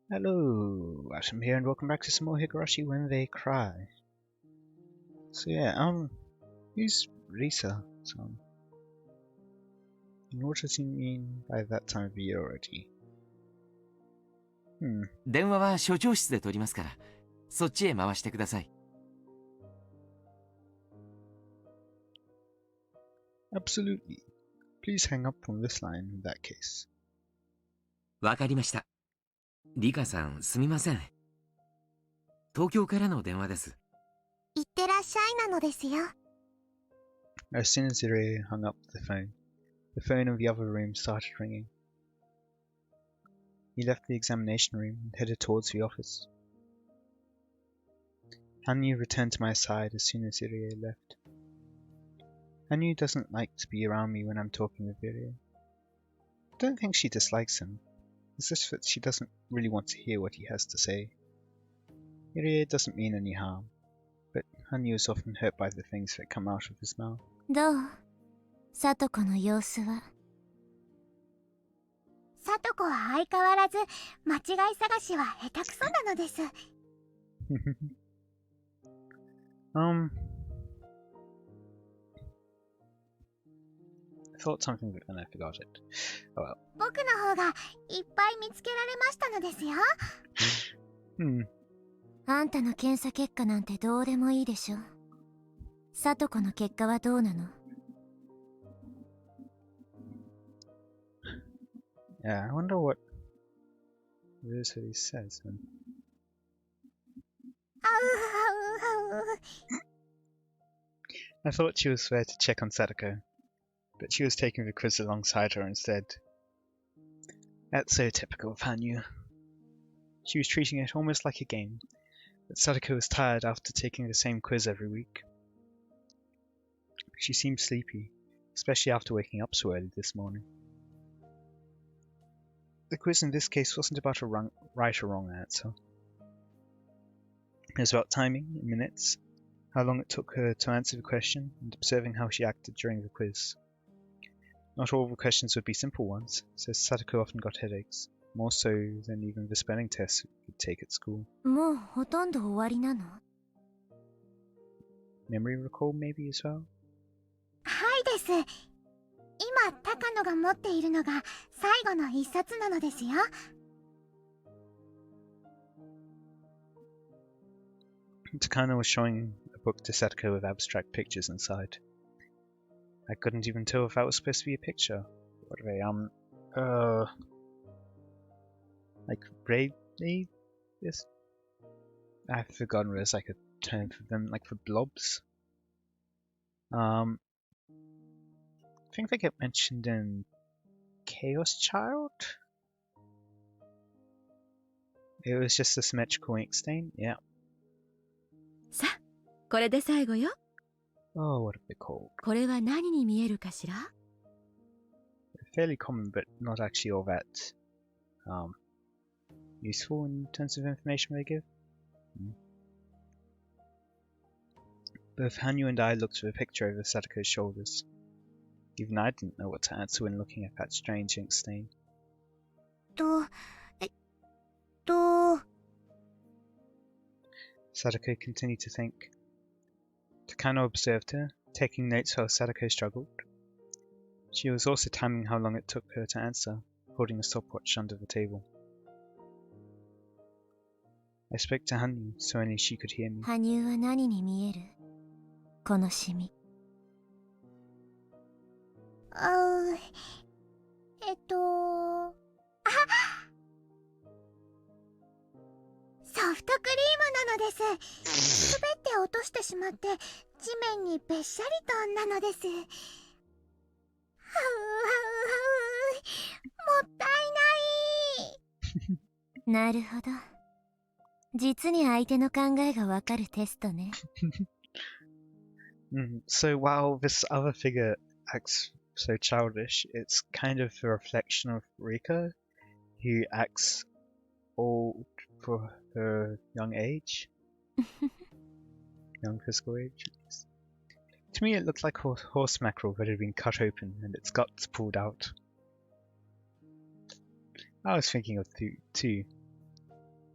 Hello, Watem here, and welcome back to some more Higurashi When They Cry. So yeah, who's Risa? So, what does he mean by that time of year already? 電話は所長室で取りますから、そっちへ回してください。Absolutely. Please hang up on this line in that case. わかりました。リカさん、すみません。東京からの電話です。いってらっしゃいなのですよ。As soon as Irie hung up the phone in the other room started ringing. He left the examination room and headed towards the office. Hanyu returned to my side as soon as Irie left. Hanyu doesn't like to be around me when I'm talking with Irie. I don't think she dislikes him. It's just that she doesn't really want to hear what he has to say. Irie doesn't mean any harm, but Hanyu is often hurt by the things that come out of his mouth. どう？聡子の様子は？聡子は相変わらず間違い探しは下手くそなのです。I thought something but then I forgot it. Oh well. 僕の方がいっぱい見つけられましたのですよ。あんたの検査結果なんてどうでもいいでしょ。聡子の結果はどうなの？ Yeah, I wonder what it is that he says then. I thought she was there to check on Sadako, but she was taking the quiz alongside her instead. That's so typical of Hanyu. She was treating it almost like a game, but Sadako was tired after taking the same quiz every week. She seemed sleepy, especially after waking up so early this morning. The quiz in this case wasn't about a right or wrong answer. It was about timing in minutes, how long it took her to answer the question, and observing how she acted during the quiz. Not all the questions would be simple ones, so Sadako often got headaches, more so than even the spelling tests we could take at school. もうほとんど終わりなの？ Memory recall maybe as well? はいです。今、高野が持っているのが最後の一冊なのですよ。Takano was showing a book to Sadako with abstract pictures inside. I couldn't even tell if that was supposed to be a picture. What are they, like braidly? Yes. I've forgotten there's like a term for them, like for blobs. I think they get mentioned in Chaos Child? It was just a symmetrical ink stain, yeah. さあ、これで最後よ。 Oh, what are they called? これは何に見えるかしら？ Fairly common, but not actually all that useful in terms of information they give. Both Hanyu and I looked at the picture over Sadako's shoulders. Even I didn't know what to answer when looking at that strange ink stain. Sadako continued to think. Takano observed her, taking notes while Sadako struggled. She was also timing how long it took her to answer, holding a stopwatch under the table. I spoke to Hanyu, so only she could hear me. 羽生は何に見える？このシミ。ソフトクリームなのです。滑って落としてしまって地面にべっしゃりとなのです。もったいない。なるほど。実に相手の考えがわかるテストね。So while this other figure acts so childish, it's kind of a reflection of Rika, who acts old for her young age. Young physical age. To me it looked like horse mackerel that had been cut open and its guts pulled out. I was thinking of two.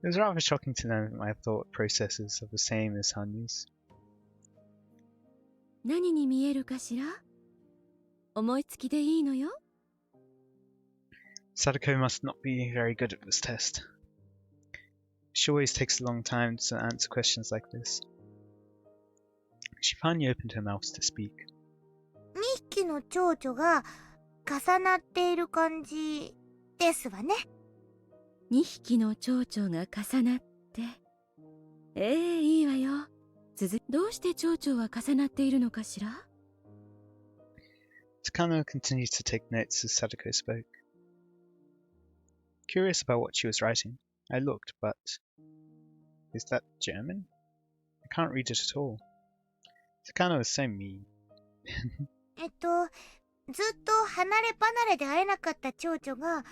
It was rather shocking to know that my thought processes are the same as Hanyu's. 何に見えるかしら？思いつきでいいのよ。Sadako must not be very good at this test. She always takes a long time to answer questions like this. She finally opened her mouth to speak. 2匹の蝶々が重なっている感じですわね。2匹の蝶々が重なって。いいわよ。どうして蝶々は重なっているのかしら？ Takano continued to take notes as Sadako spoke. Curious about what she was writing, I looked, but... Is that German? I can't read it at all. Takano is so mean. ずっと離れ離れで会えなかった蝶々が、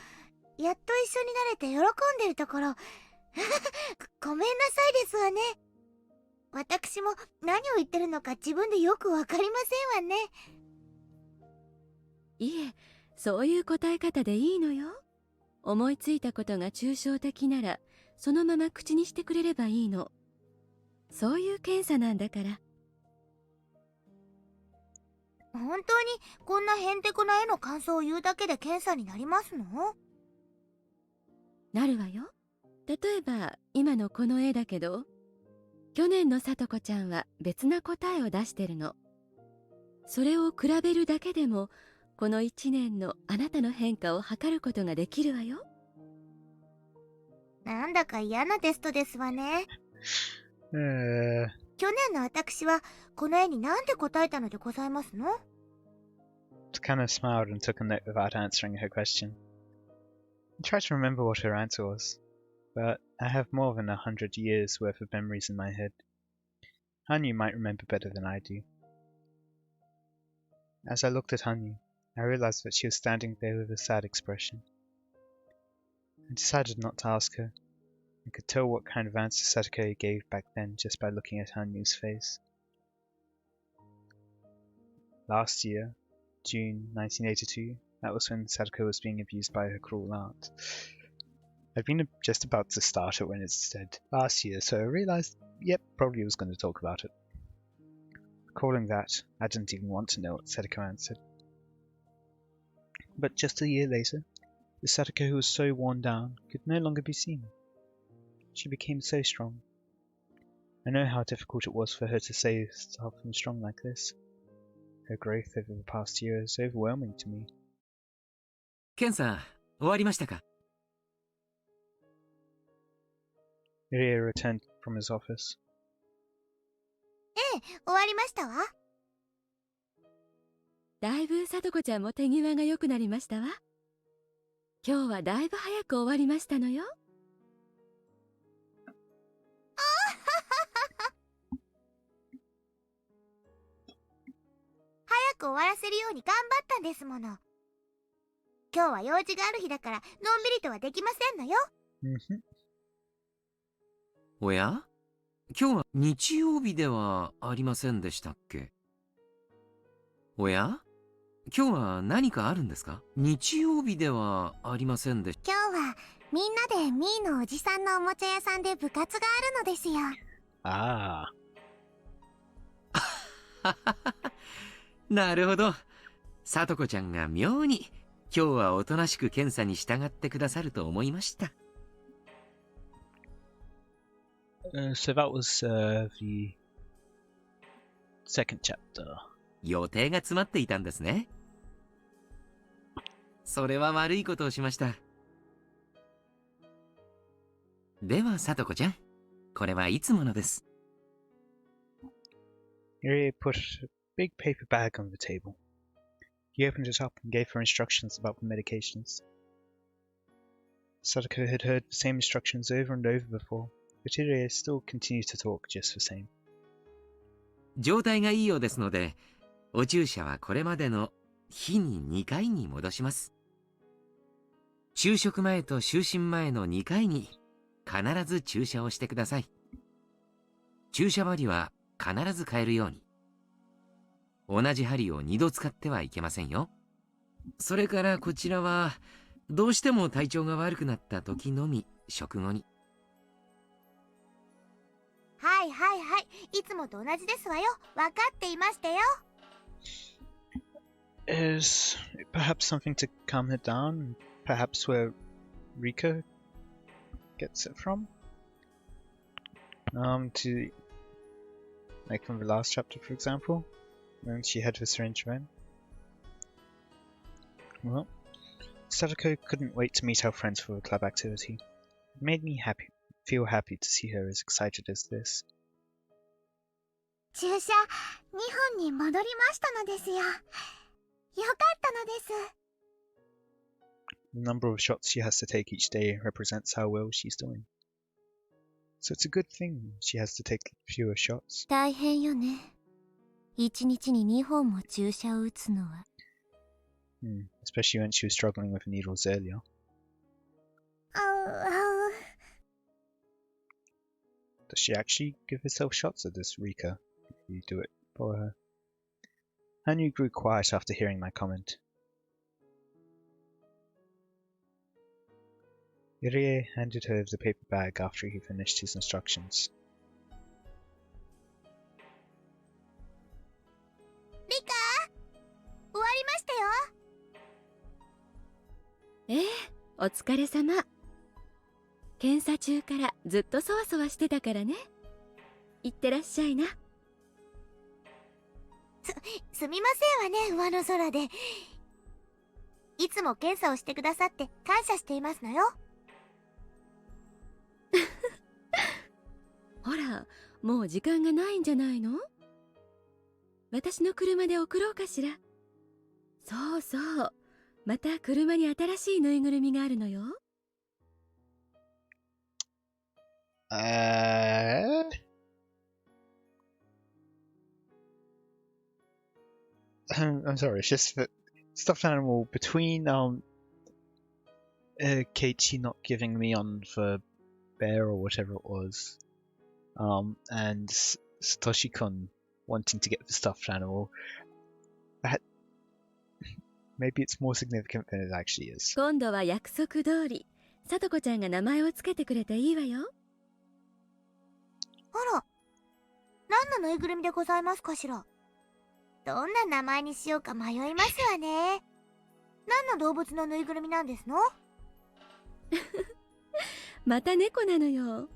やっと一緒になれて喜んでるところ。ごめんなさいですわね。私も何を言ってるのか自分でよくわかりませんわね。いえ、そういう答え方でいいのよ。思いついたことが抽象的なら、そのまま口にしてくれればいいの。そういう検査なんだから。本当にこんなへんてこな絵の感想を言うだけで検査になりますの？なるわよ。例えば今のこの絵だけど、去年のさとこちゃんは別な答えを出してるの。それを比べるだけでもこの1年のあなたの変化を測ることができるわよ。なんだか嫌なテストですわね。去年の私はこの絵に何て答えたのでございますの？ Takano smiled and took a note without answering her question. I tried to remember what her answer was, but I have more than 100 years worth of memories in my head. Hanyu might remember better than I do. As I looked at Hanyu, I realized that she was standing there with a sad expression. I decided not to ask her. I could tell what kind of answer Sadako gave back then just by looking at Hanyu's face. Last year, June 1982, that was when Sadako was being abused by her cruel aunt. I'd been just about to start it when it said last year, so I realized, yep, probably was going to talk about it. Recalling that, I didn't even want to know what Sadako answered. But just a year later, the Sadako who was so worn down could no longer be seen. She became so strong. I know how difficult it was for her to stay tough and strong like this. Her growth over the past year is overwhelming to me. ケンさん、終わりましたか？ Irie returned from his office. 終わりましたわ。だいぶさとこちゃんも手際が良くなりましたわ。今日はだいぶ早く終わりましたのよ。早く終わらせるように頑張ったんですもの。今日は用事がある日だからのんびりとはできませんのよ。おや？今日は日曜日ではありませんでしたっけ？おや？今日は何かあるんですか？日曜日ではありませんでした。今日はみんなでミーのおじさんのおもちゃ屋さんで部活があるのですよ。ああ。なるほど。さとこちゃんが妙に今日はおとなしく検査に従ってくださると思いました。So that was the second chapter. 予定が詰まっていたんですね。それは悪いことをしました。では、さとこちゃん、これはいつものです。Irie put a big paper bag on the table. He opened it up and gave her instructions about the medications. Sadako had heard the same instructions over and over before, but Irie still continued to talk just the same. 状態がいいようですので、お注射はこれまでの日に2回に戻します。昼食前と就寝前の2回に必ず注射をしてください。注射針は必ず変えるように。同じ針を2度使ってはいけませんよ。それからこちらはどうしても体調が悪くなった時のみ食後に。はいはいはい。いつもと同じですわよ。わかっていましたよ。Is it perhaps something to calm her down? Perhaps where Rika gets it from? To like from the last chapter, for example, when she had her syringe event. Well, Sadako couldn't wait to meet our friends for a club activity. It made me feel happy to see her as excited as this. 注射2本に戻りましたのですよ。よかったのです。The number of shots she has to take each day represents how well she's doing. So it's a good thing she has to take fewer shots. 大変よね。1日に2本も注射を打つのは。Especially when she was struggling with needles earlier. Does she actually give herself shots at this, Rika, if you do it for her? Hanyu grew quiet after hearing my comment. Irie handed her the paper bag after he finished his instructions. リカ終わりましたよ。ええ、お疲れ様。検査中からずっとそわそわしてたからね。いってらっしゃいな。すみませんわね、上の空で。いつも検査をしてくださって感謝していますのよ。ほら、もう時間がないんじゃないの？私の車で送ろうかしら。そうそう、また車に新しいぬいぐるみがあるのよ。I'm sorry, it's just that stuffed animal between Katie not giving me on the bear or whatever it was, and Satoshi-kun wanting to get the stuffed animal. That maybe it's more significant than it actually is. 今度は約束通り、さとこちゃんが名前をつけてくれていいわよ。あら、何のぬいぐるみでございますかしら。どんな名前にしようか迷いますわね。何の動物のぬいぐるみなんですの？また猫なのよ。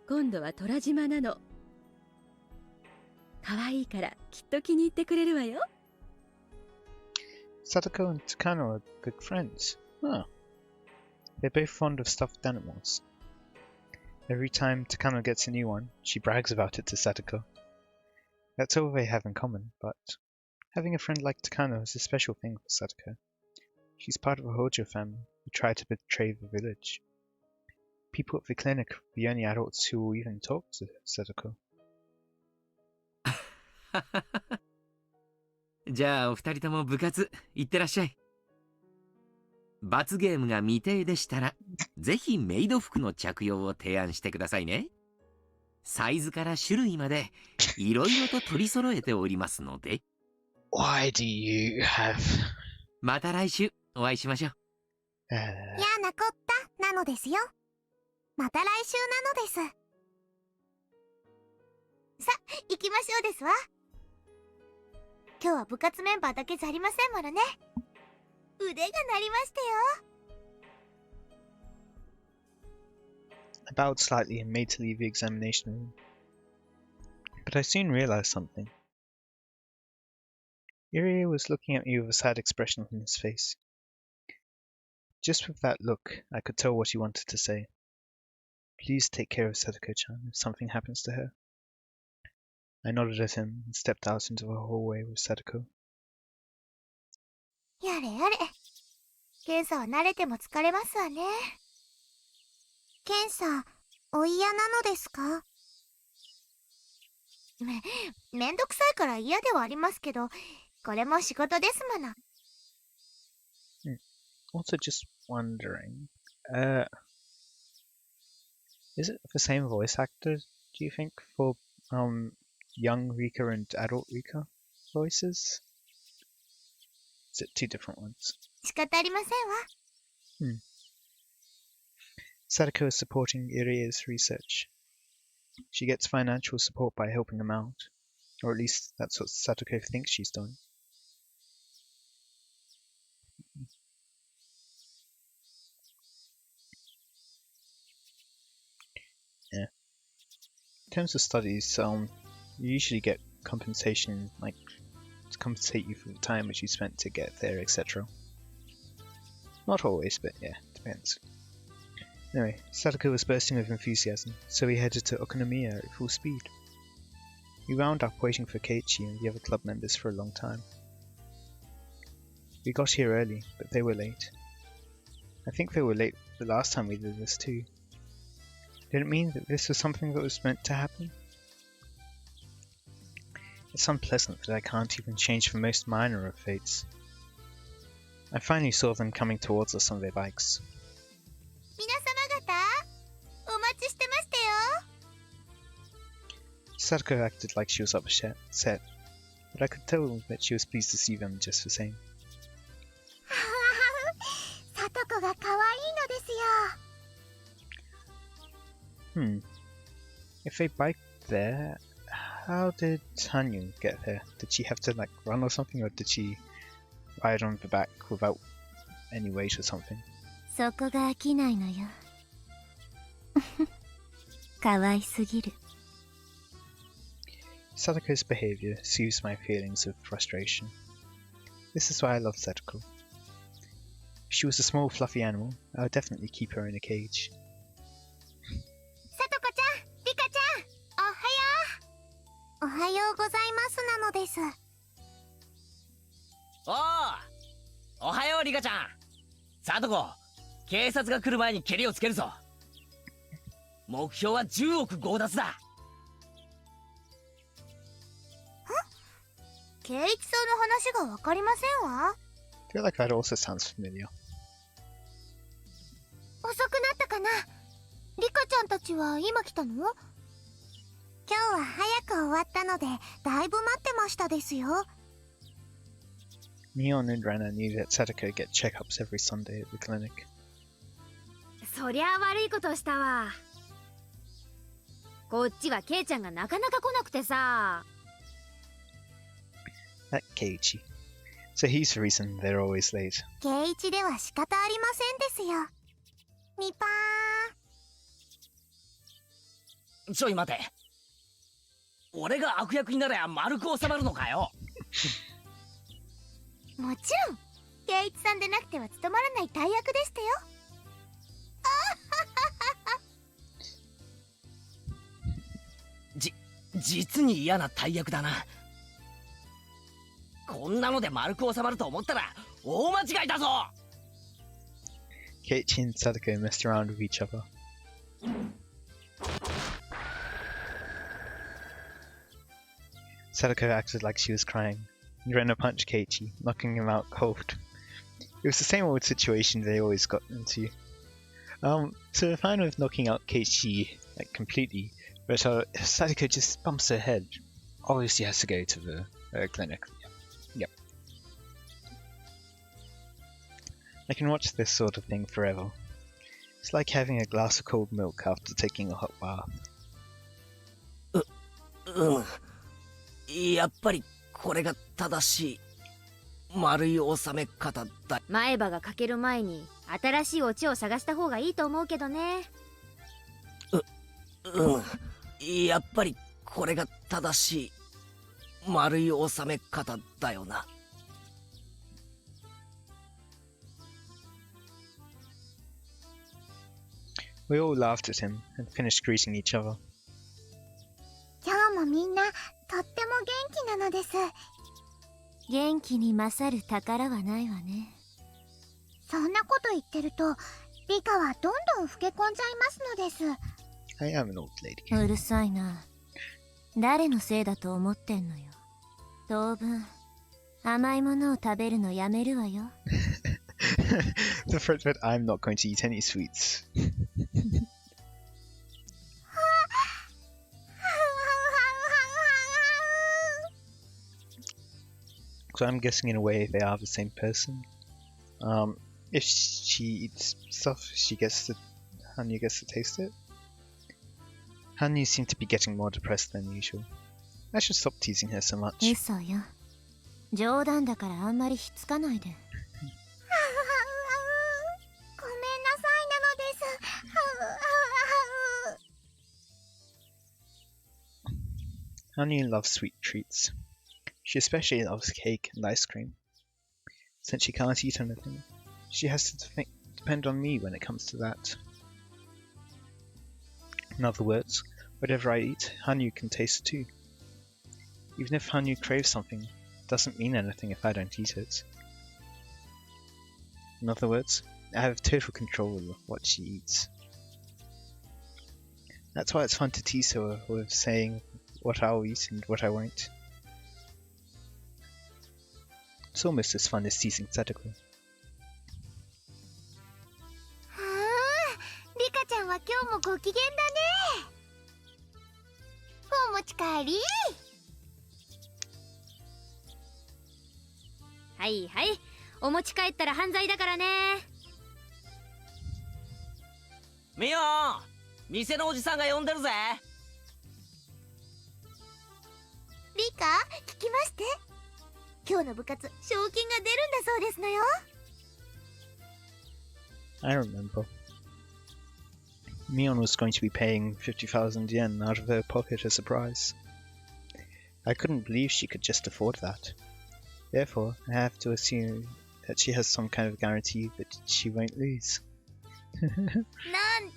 今度は虎島なの。可愛いからきっと気に入ってくれるわよ。Sadako and Takano are good friends. Huh. They're both fond of stuffed animals. Every time Takano gets a new one, she brags about it to Sadako. That's all they have in common, but having a friend like Takano is a special thing for Sadako. She's part of a Hojo family who try to betray the village. People at the clinic are the only adults who will even talk to Sadako. じゃあお二人とも部活行ってらっしゃい。罰ゲームが未定でしたらぜひメイド服の着用を提案してくださいね。サイズから種類までいろいろと取り揃えておりますので。Why do you have... また来週お会いしましょう。やなこったなのですよ。また来週なのです。さ、行きましょうですわ。今日は部活メンバーだけじゃありませんものね。腕が鳴りましたよ。I bowed slightly and made to leave the examination room. But I soon realized something. Irie was looking at me with a sad expression on his face. Just with that look, I could tell what he wanted to say. Please take care of Sadako-chan if something happens to her. I nodded at him and stepped out into the hallway with Sadako. やれやれ。検査は慣れても疲れますわね。検査、お嫌なのですか？めんどくさいから嫌ではありますけど、これも仕事ですもの。Also just wondering, is it the same voice actor, do you think, for young Rika and adult Rika voices? Is it two different ones? 仕方ありませんわ。Sadako is supporting Irie's research. She gets financial support by helping him out, or at least that's what Satoko thinks she's doing. Yeah. In terms of studies, you usually get compensation, like to compensate you for the time which you spent to get there, etc. Not always, but yeah, depends. Anyway, Sadako was bursting with enthusiasm, so he headed to Okonomiya at full speed. We wound up waiting for Keiichi and the other club members for a long time. We got here early, but they were late. I think they were late the last time we did this too. Did it mean that this was something that was meant to happen? It's unpleasant that I can't even change the most minor of fates. I finally saw them coming towards us on their bikes. 皆様方、お待ちしてましたよ。 Sadako acted like she was upset, but I could tell that she was pleased to see them just the same. さとこが可愛いのですよ。If they biked there, how did Hanyu get there? Did she have to like run or something, or did she ride on the back without any weight or something? そこが飽きないのよ。可愛すぎる。Sadako's behavior soothes my feelings of frustration. This is why I love Sadako. If she was a small fluffy animal, I would definitely keep her in a cage. さとこちゃん、リカちゃん、おはよう。おはようございますなのです。おはようリカちゃん。さとこ、警察が来る前にケリをつけるぞ。目標は10億強奪だ。圭一さんの話がわかりませんわ。I feel like that also sounds familiar. 遅くなったかな。リカちゃんたちは今来たの？今日は早く終わったのでだいぶ待ってましたですよ。Neon and Rana knew that Sadako get checkups every Sunday at the clinic. そりゃあ悪いことしたわ。こっちはケイちゃんがなかなか来なくてさ。That Keiichi. So he's the reason they're always late. 圭一では仕方ありませんですよ。みぱちょい待て。俺が悪役になれば丸く収まるのかよ。ーん。もちろん圭一さんでなくては務まらない大役でしたよ。実に嫌な大役だな。こんなので丸く収まると思ったら大間違いだぞ。Keiichi and Sadako messed around with each other. Sadako acted like she was crying. Rena punched Keiichi, knocking him out cold. It was the same old situation they always got into. So we're fine with knocking out Keiichi like completely, but if Sadako just bumps her head, obviously has to go to the clinic. Yep. I can watch this sort of thing forever. It's like having a glass of cold milk after taking a hot bath. やっぱりこれが正しい丸い収め方だ。前歯が欠ける前に新しいオチを探した方がいいと思うけどね。やっぱりこれが正しい丸い収め方だよな。We all laughed at him and finished greeting each other. 今日もみんなとっても元気なのです。元気に勝る宝はないわね。そんなこと言ってるとリカはどんどん老け込んじゃいますのです。 I am an old lady. うるさいな。誰のせいだと思ってんのよ。当分甘いものを食べるのやめるわよ。The fact that I'm not going to eat any sweets. So I'm guessing in a way they are the same person. If she eats stuff, Hanyu gets to taste it. Hanyu seemed to be getting more depressed than usual. I should stop teasing her so much. 嘘よ。冗談だからあんまりひっつかないで。ごめんなさいなのです。 Hanyu loves sweet treats. She especially loves cake and ice cream. Since she can't eat anything, she has to depend on me when it comes to that. In other words, whatever I eat, Hanyu can taste too. Even if Hanyu craves something, it doesn't mean anything if I don't eat it. In other words, I have total control of what she eats. That's why it's fun to tease her with saying what I'll eat and what I won't. It's almost as fun as teasing Sadako. はあ、リカちゃんは今日もご機嫌だね。お持ち帰り。はいはい。お持ち帰ったら犯罪だからね。ミオン、店のおじさんが呼んでるぜ。リカ、聞きまして。今日の部活、賞金が出るんだそうですのよ。I remember. Mion was going to be paying 50,000 yen out of her pocket as a prize. I couldn't believe she could just afford that. Therefore, I have to assume that she has some kind of guarantee that she won't lose. なん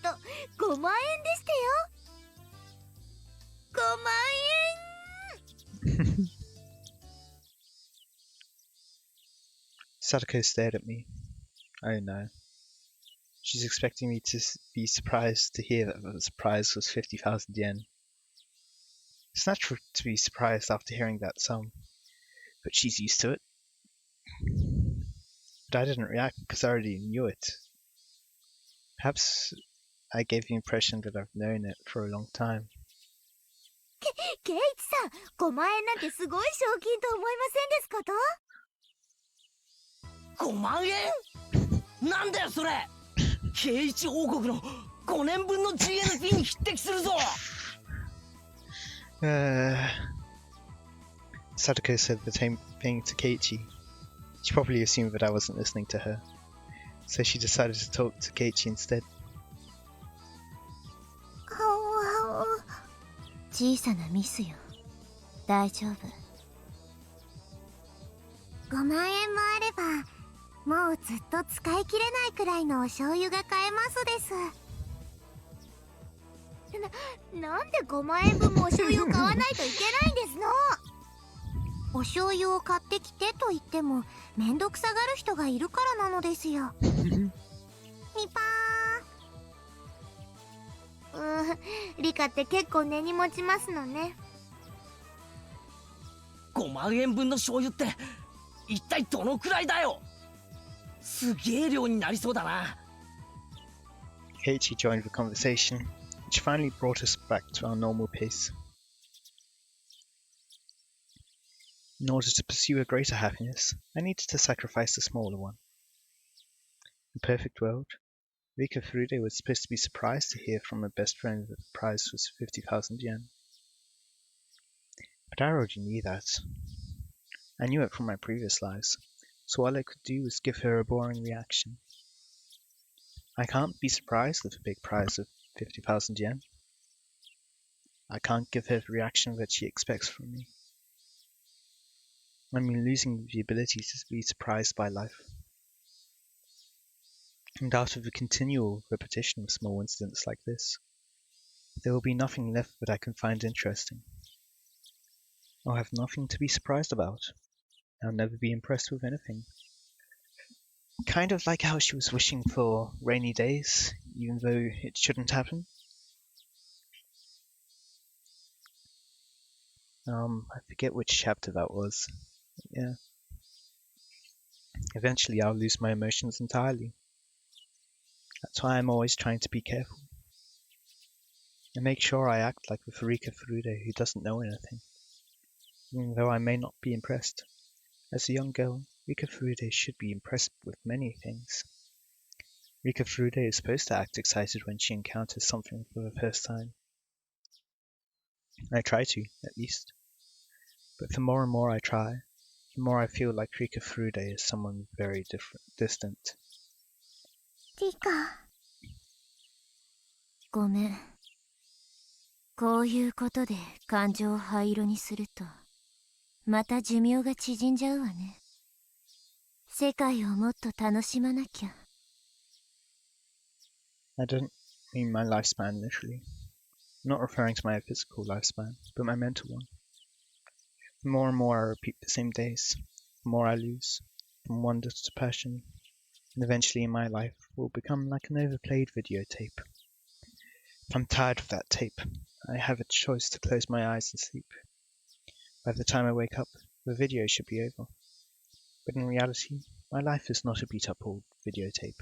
と5万円でしたよ。5万円。 Sadako stared at me. Oh no. She's expecting me to be surprised to hear that the prize was 50,000 yen. It's natural to be surprised after hearing that sum, but she's used to it. But I didn't react because I already knew it. Perhaps I gave the impression that I've known it for a long time. ケイチさん、5万円なんてすごい賞金と思いませんですこと5万円？なんだよそれ。ケイチ王国の5年分の GNP に匹敵するぞ。Sadako said the same thing to Keiichi. She probably assumed that I wasn't listening to her, so she decided to talk to Keiichi instead. 小さなミスよ。大丈夫。5万円もあれば、もうずっと使い切れないくらいのお醤油が買えますです。なんで5万円分もお醤油を買わないといけないんですの。お醤油を買ってきてと言ってもめんどくさがる人がいるからなのですよ。みぱー。リカって結構根に持ちますのね。5万円分の醤油って一体どのくらいだよ。すげえ量になりそうだな。Keiichi joined the conversation, which finally brought us back to our normal pace. In order to pursue a greater happiness, I needed to sacrifice a smaller one. In a perfect world, Rika Furude was supposed to be surprised to hear from her best friend that the prize was 50,000 yen. But I already knew that. I knew it from my previous lives, so all I could do was give her a boring reaction. I can't be surprised with a big prize of 50,000 yen. I can't give her the reaction that she expects from me. I'm losing the ability to be surprised by life. And out of the continual repetition of small incidents like this, there will be nothing left that I can find interesting. I'll have nothing to be surprised about. I'll never be impressed with anything. Kind of like how she was wishing for rainy days, even though it shouldn't happen. I forget which chapter that was. Yeah. Eventually I'll lose my emotions entirely. That's why I'm always trying to be careful. And make sure I act like the Rika Furude who doesn't know anything. Even though I may not be impressed. As a young girl, Rika Furude should be impressed with many things. Rika Furude is supposed to act excited when she encounters something for the first time. I try to, at least. But the more and more I try, the more I feel like Rika Furude is someone very distant. リカ。ごめん。こういうことで感情を灰色にすると、また寿命が縮んじゃうわね。世界をもっと楽しまなきゃ。I don't mean my lifespan literally. I'm not referring to my physical lifespan, but my mental one. The more and more I repeat the same days, the more I lose, from wonder to passion, and eventually in my life will become like an overplayed videotape. If I'm tired of that tape, I have a choice to close my eyes and sleep. By the time I wake up, the video should be over. But in reality, my life is not a beat-up old videotape.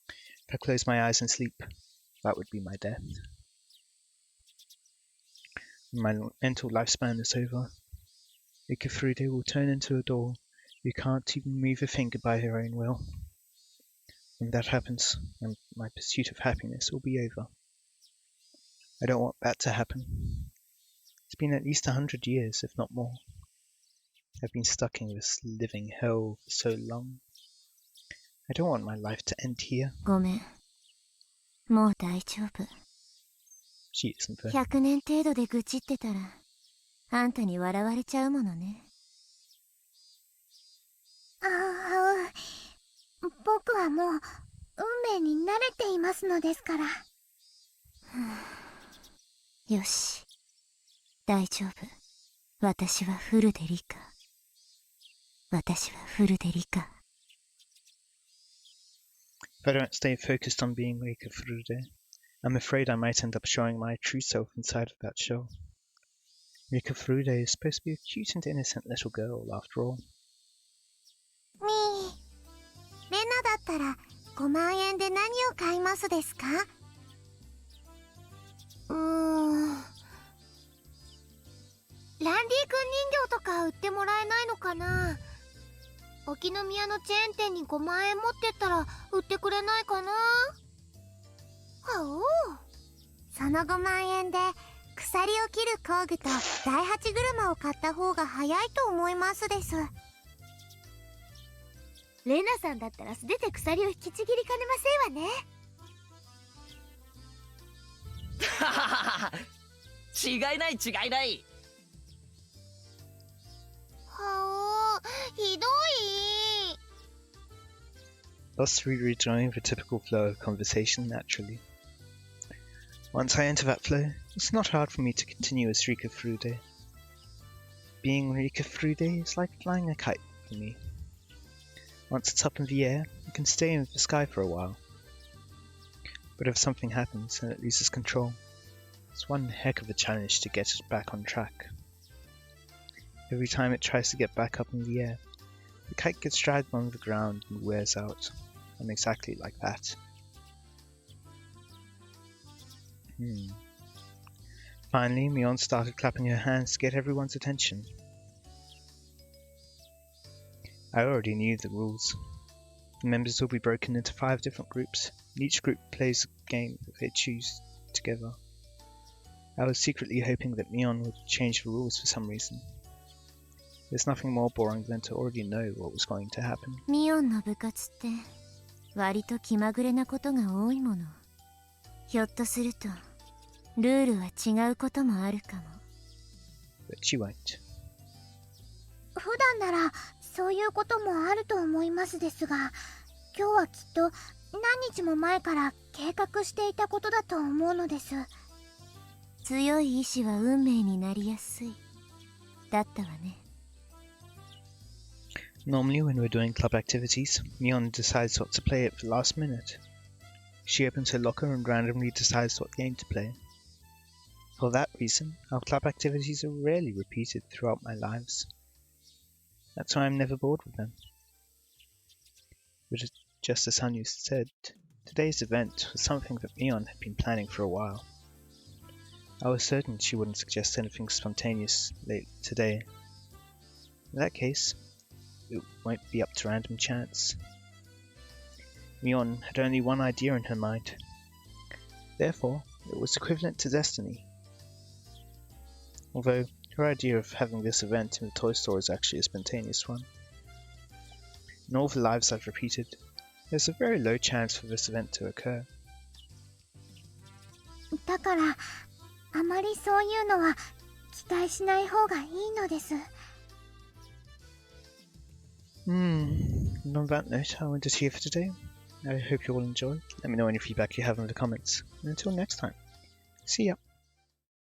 If I close my eyes and sleep, that would be my death. When my mental lifespan is over, Rika Furude will turn into a doll who can't even move a finger by her own will. When that happens, my pursuit of happiness will be over. I don't want that to happen. It's been at least 100 years, if not more. I've been stuck in this living hell for so long. I don't want my life to end here. ごめん。もう大丈夫。She isn't there. 100年程度で愚痴ってたら、あんたに笑われちゃうものね。僕はもう運命に慣れていますのですから。よし。大丈夫。私はフルでリカ。私はフルでリカ。If I don't stay focused on being Rika Furude, I'm afraid I might end up showing my true self inside of that shell. Rika Furude is supposed to be a cute and innocent little girl, after all. みー、レナだったら5万円で何を買いますですか？ランディ君人形とか売ってもらえないのかな？沖宮のチェーン店に5万円持ってったら売ってくれないかな？その5万円で鎖を切る工具と第8車を買った方が早いと思いますです。レナさんだったら素手で鎖を引きちぎりかねませんわね。ははは違いない違いない。ひどい。Thus we rejoin the typical flow of conversation naturally. Once I enter that flow, it's not hard for me to continue as Rika Furude. Being Rika Furude is like flying a kite for me. Once it's up in the air, it can stay in the sky for a while. But if something happens and it loses control, it's one heck of a challenge to get it back on track. Every time it tries to get back up in the air, the kite gets dragged on the ground and wears out. I'm exactly like that. Finally, Mion started clapping her hands to get everyone's attention. I already knew the rules. The members will be broken into 5 different groups, and each group plays a game that they choose together. I was secretly hoping that Mion would change the rules for some reason. There's nothing more boring than to already know what was going to happen. ミオンの部活って割と気まぐれなことが多いもの。ひょっとするとルールは違うこともあるかも。But she won't. 普段ならそういうこともあると思いますですが、今日はきっと何日も前から計画していたことだと思うのです。強い意志は運命になりやすい。だったわね。Normally when we're doing club activities, Mion decides what to play at the last minute. She opens her locker and randomly decides what game to play. For that reason, our club activities are rarely repeated throughout my lives. That's why I'm never bored with them. But just as Hanyu said, today's event was something that Mion had been planning for a while. I was certain she wouldn't suggest anything spontaneous late today. In that case, it won't be up to random chance. Mion had only one idea in her mind. Therefore, it was equivalent to destiny. Although, her idea of having this event in the toy store is actually a spontaneous one. In all the lives I've repeated, there's a very low chance for this event to occur. だから、あまりそういうのは期待しない方がいいのです。And on that note, I will end it here for today. I hope you all enjoyed. Let me know any feedback you have in the comments. And until next time, see ya!